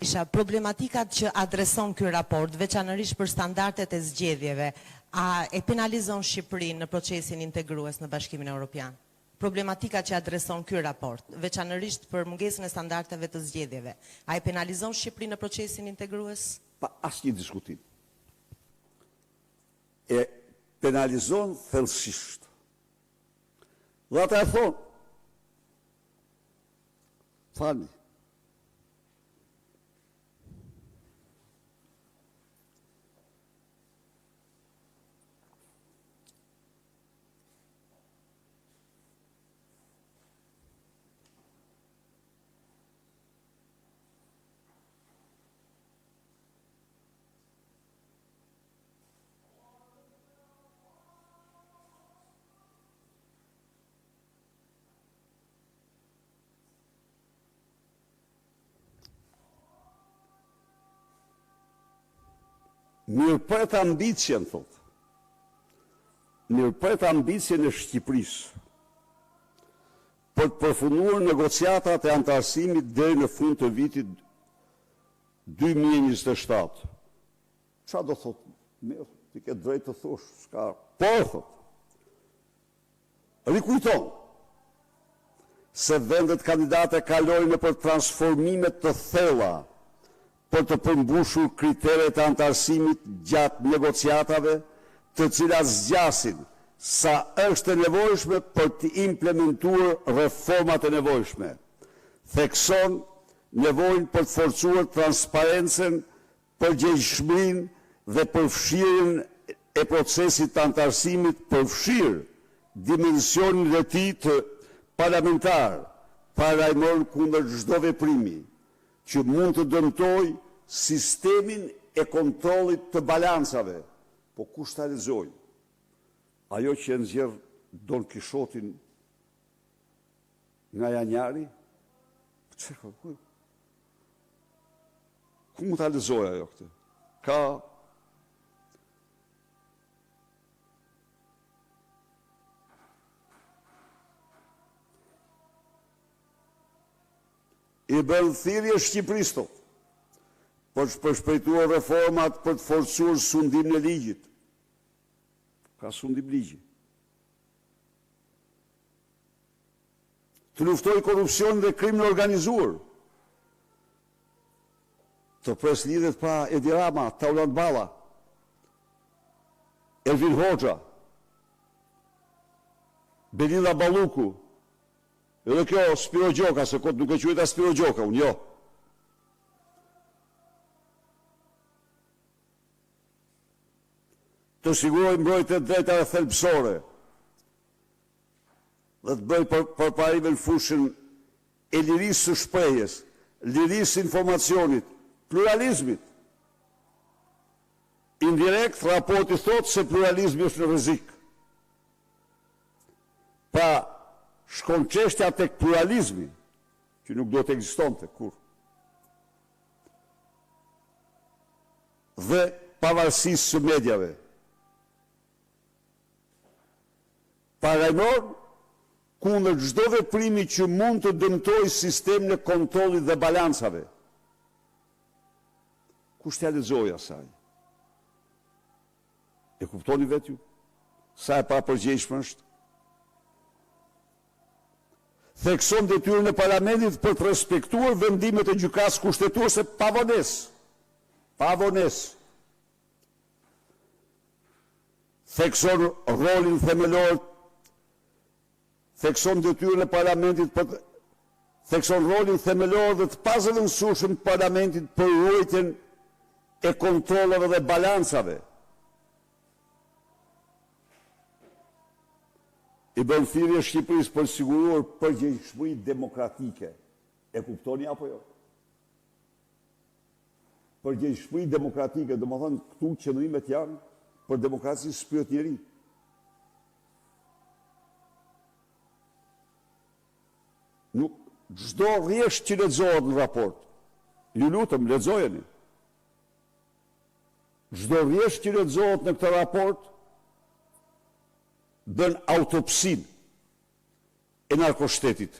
isha problematikat që adreson ky raport, veçanërisht për standardet e zgjedhjeve, a e penalizon Shqipërinë në procesin integrues në Bashkimin Evropian? Problematikat që adreson ky raport, veçanërisht për mungesën e standardeve të zgjedhjeve, a e penalizon Shqipërinë në procesin integrues? Pa asnjë diskutim. E penalizon thellësisht. Dhe ata e thonë, falni, mirëpret ambicjen, thot. Mirëpret ambicjen e Shqipërisë për të përfunduar negociatat e antarësimit deri në fund të vitit 2027. Qa do thot? Ti ke drejt të thosh, s'ka. Por, thot, rikujton se vendet kandidate kalojnë për transformimet të thella për të përmbushur kriteret e antarësimit gjatë negociatave, të cilat zgjasin sa është e nevojshme për të implementuar reformat e nevojshme. Thekson nevojën për të forcuar transparencën, përgjegjshmërinë dhe përfshirjen e procesit të antarësimit, përfshir dimensionin e tij të parlamentar, parajmëron kundër çdo veprimi që mund të dëmtoj sistemin e kontrollit të balancave. Po kush ta lexoj? Ajo që e nxjerr Don Kishotin nga Janjari? Ku mund ta lexoj ajo këtë? Ka i bën thirrje Shqipërisë për të shpejtuar reformat për të forcuar sundimin e ligjit. Ka sundim ligji. Të luftoj korrupsionin dhe krimin e organizuar. Të pres lidhet pa Edi Rama, Taulant Balla, Elvin Hoxha, Belinda Balluku, edhe kjo Spiro Gjoka, se kot nuk e quajta Spiro Gjoka, unë jo. Të siguroj mbrojtje drejtave thelbësore dhe të bëj përparime në fushën e lirisë së shprehjes, lirisë informacionit, pluralizmit. Indirekt, raporti thotë se pluralizmi është në rrezik. Pa shkon çështja tek pluralizmi, që nuk do të ekzistonte kur. Dhe pavarësisë së mediave. Parajmëron kundër çdo veprimi që mund të dëmtojë sistemin e kontrollit dhe balancave. Kush t'ia lexoj asaj? E kuptoni vetë ju? Sa e papërgjegjshme është? Thekson detyrën e parlamentit për të respektuar vendimet e gjykatës kushtetuese pa vonesë. Pa vonesë. Thekson rolin themelor, thekson detyrën e parlamentit për thekson rolin themelor dhe të pazëvendësueshëm të parlamentit për ruajtjen e kontrollave dhe balancave. I bën thirrje Shqipërisë për siguruar përgjegjësi demokratike. E kuptoni apo jo? Përgjegjësi demokratike, domethënë këtu qëndrimet janë për demokraci së shpirt njeri. Nuk çdo rresht që lexohet në raport, ju lutem lexojeni. Çdo rresht që lexohet në këtë raport bën autopsinë e narkoshtetit.